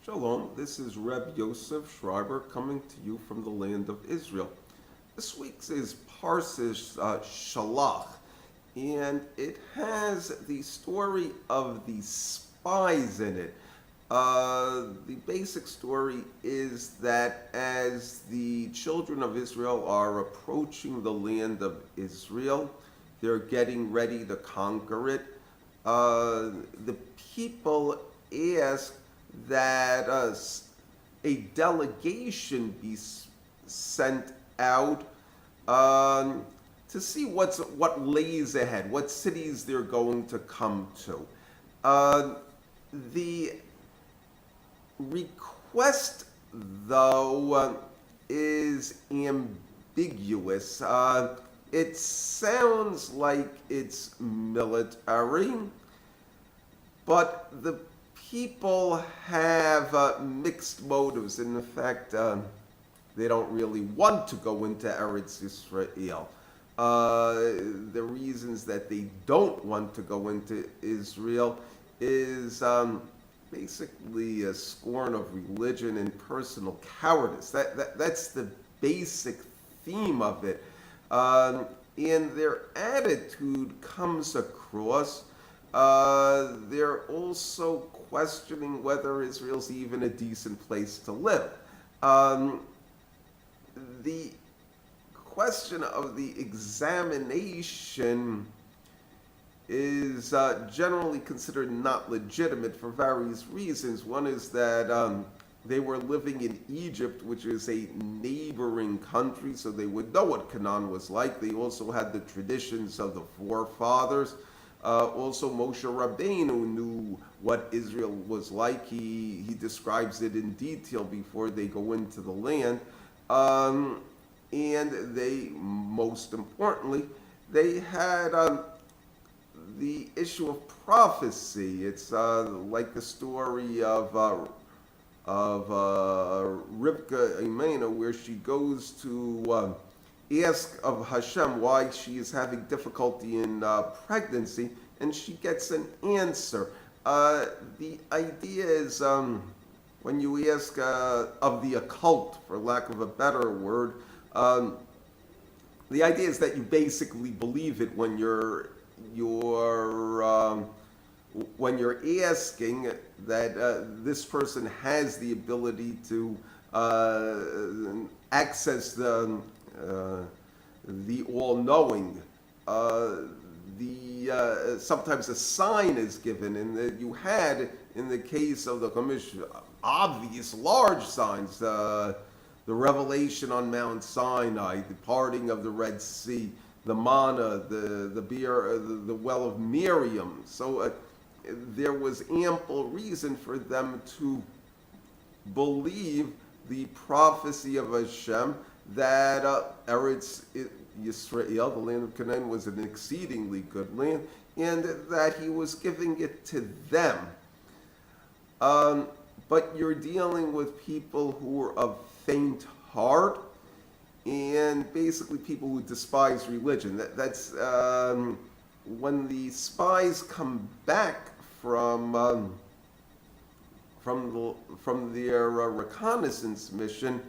Shalom, this is Reb Yoseph Schreiber coming to you from the land of Israel. This week's is Parshas Shlach, and it has the story of the spies in it. The basic story is that as the children of Israel are approaching the land of Israel, they're getting ready to conquer it. The people ask that a delegation be sent out to see what lays ahead, what cities they're going to come to. The request, though, is ambiguous. It sounds like it's military, but the people have mixed motives. In fact, they don't really want to go into Eretz Israel. The reasons that they don't want to go into Israel is basically a scorn of religion and personal cowardice. That's the basic theme of it. And their attitude comes across. They're also questioning whether Israel's even a decent place to live. The question of the examination is generally considered not legitimate for various reasons. One is that they were living in Egypt, which is a neighboring country, so they would know what Canaan was like. They also had the traditions of the forefathers. Also, Moshe Rabbeinu knew what Israel was like. He describes it in detail before they go into the land. And they, most importantly, they had the issue of prophecy. It's like the story of Rivka Imena, where she goes to ask of Hashem why she is having difficulty in pregnancy, and she gets an answer. The idea is when you ask of the occult, for lack of a better word, the idea is that you basically believe it when you're asking that this person has the ability to access the all-knowing. Sometimes a sign is given, and that you had, in the case of the commission, obvious large signs. The revelation on Mount Sinai, the parting of the Red Sea, the manna, the beer, the well of Miriam. So there was ample reason for them to believe the prophecy of Hashem that Eretz Yisrael, the land of Canaan, was an exceedingly good land, and that he was giving it to them. But you're dealing with people who are of faint heart, and basically people who despise religion. That's when the spies come back from their reconnaissance mission.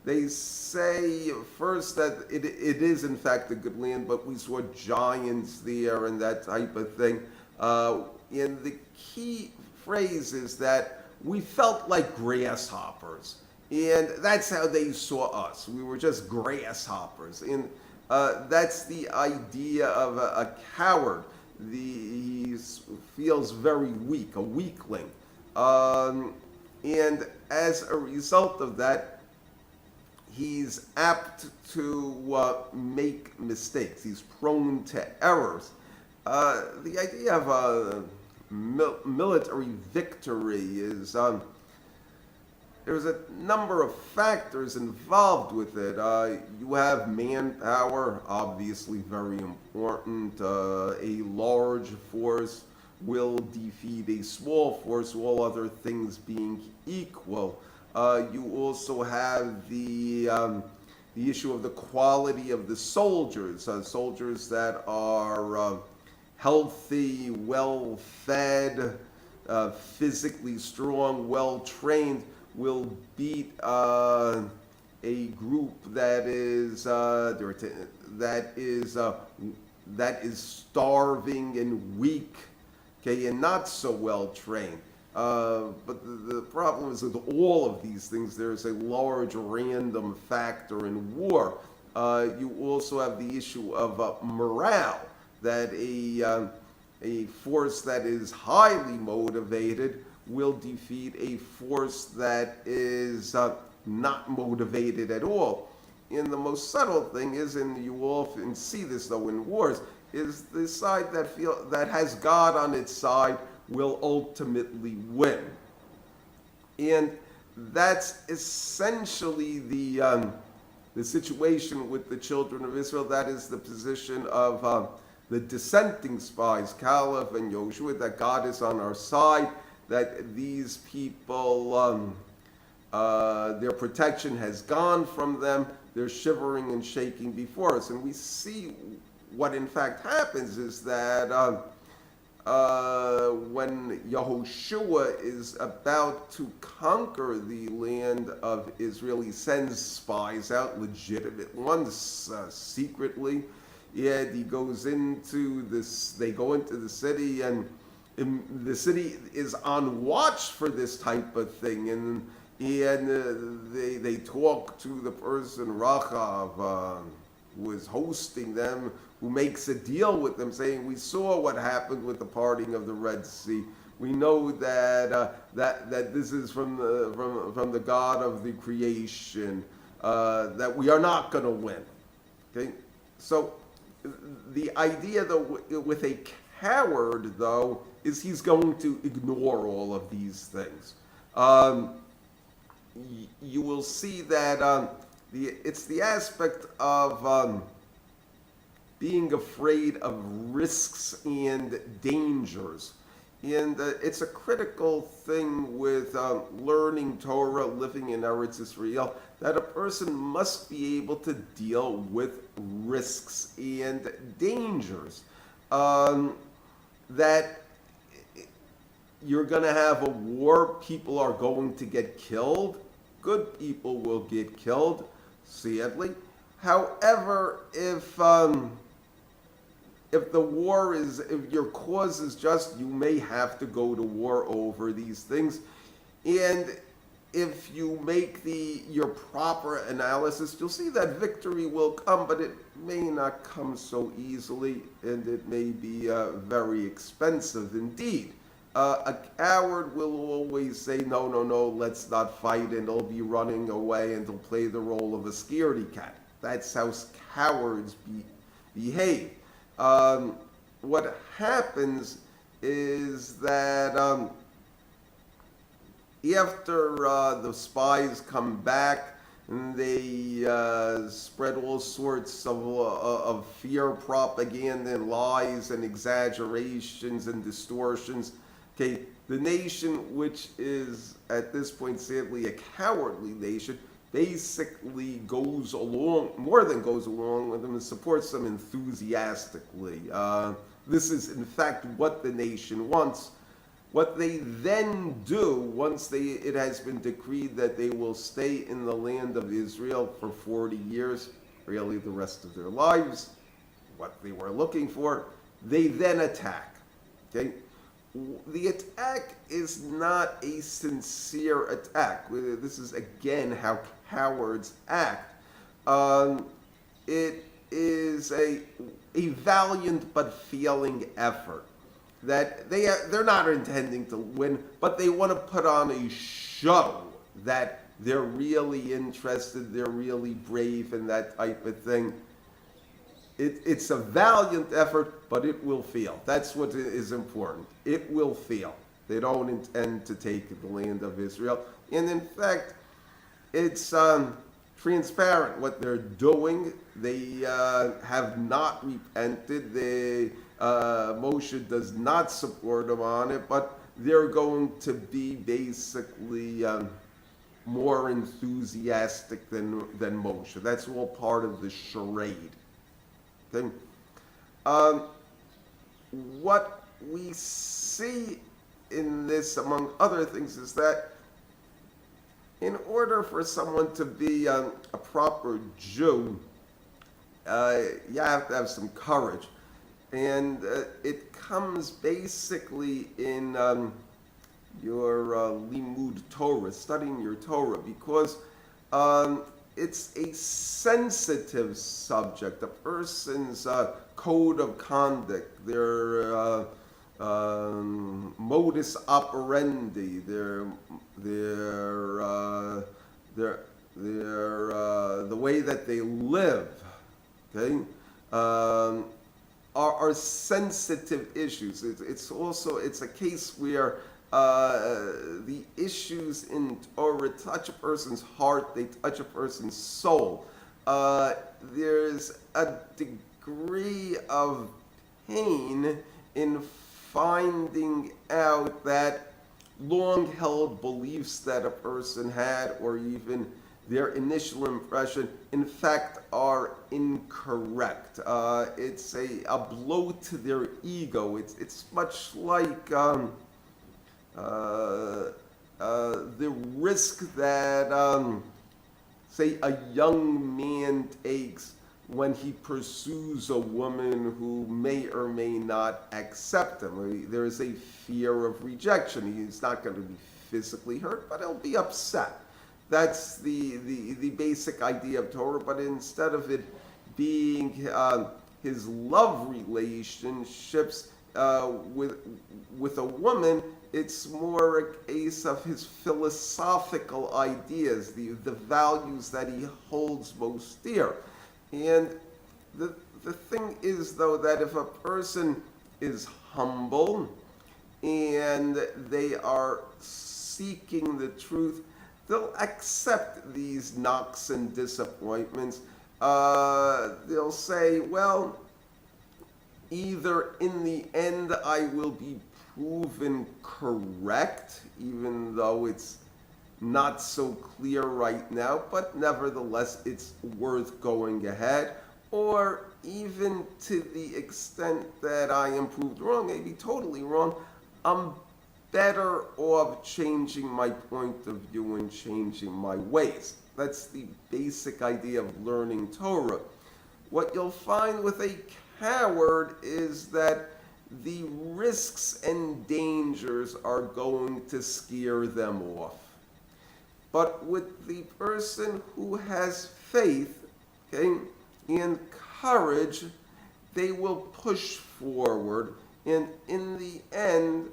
They say first that it is in fact a good land, but we saw giants there and that type of thing. And the key phrase is that we felt like grasshoppers. And that's how they saw us. We were just grasshoppers. And that's the idea of a coward. He feels very weak, a weakling. And as a result of that, he's apt to make mistakes. He's prone to errors. The idea of a military victory is there's a number of factors involved with it. You have manpower, obviously very important. A large force will defeat a small force, all other things being equal. You also have the issue of the quality of the soldiers. Soldiers that are healthy, well-fed, physically strong, well-trained will beat a group that is starving and weak, okay, and not so well trained. But the problem is with all of these things, there's a large random factor in war. You also have the issue of morale, that a force that is highly motivated will defeat a force that is not motivated at all. And the most subtle thing is, and you often see this though in wars, is the side that has God on its side will ultimately win. And that's essentially the situation with the children of Israel. That is the position of the dissenting spies, Caleb and Joshua, that God is on our side, that these people, their protection has gone from them. They're shivering and shaking before us. And we see what in fact happens is that when Yehoshua is about to conquer the land of Israel, he sends spies out, legitimate ones, secretly. Yeah, he goes into this, they go into the city, and the city is on watch for this type of thing. And they talk to the person, Rachav, who is hosting them, who makes a deal with them, saying, we saw what happened with the parting of the Red Sea. We know that this is from the God of the creation, that we are not going to win. Okay, so the idea, though, with a coward, though, is he's going to ignore all of these things. You will see that it's the aspect of being afraid of risks and dangers. And it's a critical thing with learning Torah, living in Eretz Israel, that a person must be able to deal with risks and dangers. That you're going to have a war, people are going to get killed, good people will get killed, sadly. However, if the war is, if your cause is just, you may have to go to war over these things. And if you make your proper analysis, you'll see that victory will come, but it may not come so easily, and it may be very expensive indeed. A coward will always say, no, let's not fight, and they'll be running away, and they'll play the role of a scaredy cat. That's how cowards behave. What happens is that after the spies come back, and they spread all sorts of fear propaganda and lies and exaggerations and distortions. Okay, the nation, which is at this point sadly a cowardly nation, basically goes along, more than goes along with them, and supports them enthusiastically. This is in fact what the nation wants. What they then do, once it has been decreed that they will stay in the land of Israel for 40 years, really the rest of their lives, what they were looking for, they then attack. Okay? The attack is not a sincere attack. This is again how cowards act. It is a valiant but failing effort. That they're not intending to win, but they want to put on a show that they're really interested, they're really brave, and that type of thing. It's a valiant effort, but it will fail. That's what is important. It will fail. They don't intend to take the land of Israel. And in fact, it's transparent what they're doing. They have not repented. Moshe does not support them on it, but they're going to be basically more enthusiastic than Moshe. That's all part of the charade. Okay? what we see in this, among other things, is that in order for someone to be a proper Jew, you have to have some courage. And it comes basically in your limud Torah, studying your Torah, because it's a sensitive subject. A person's code of conduct, their modus operandi, the way that they live, okay, are sensitive issues. It's a case where the issues in Torah touch a person's heart, they touch a person's soul. There's a degree of pain in finding out that long-held beliefs that a person had, or even their initial impression, in fact, are incorrect. It's a blow to their ego. It's much like the risk that, say, a young man takes when he pursues a woman who may or may not accept him. There is a fear of rejection. He's not going to be physically hurt, but he'll be upset. That's the basic idea of Torah, but instead of it being his love relationships with a woman, it's more a case of his philosophical ideas, the values that he holds most dear. And the thing is, though, that if a person is humble and they are seeking the truth, they'll accept these knocks and disappointments. They'll say, well, either in the end I will be proven correct, even though it's not so clear right now, but nevertheless it's worth going ahead, or even to the extent that I am proved wrong, maybe totally wrong, I'm better off changing my point of view and changing my ways. That's the basic idea of learning Torah. What you'll find with a coward is that the risks and dangers are going to scare them off. But with the person who has faith, okay, and courage, they will push forward, and in the end,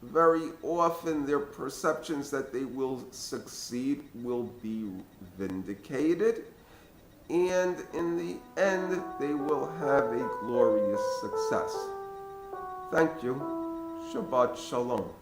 very often their perceptions that they will succeed will be vindicated, and in the end, they will have a glorious success. Thank you. Shabbat Shalom.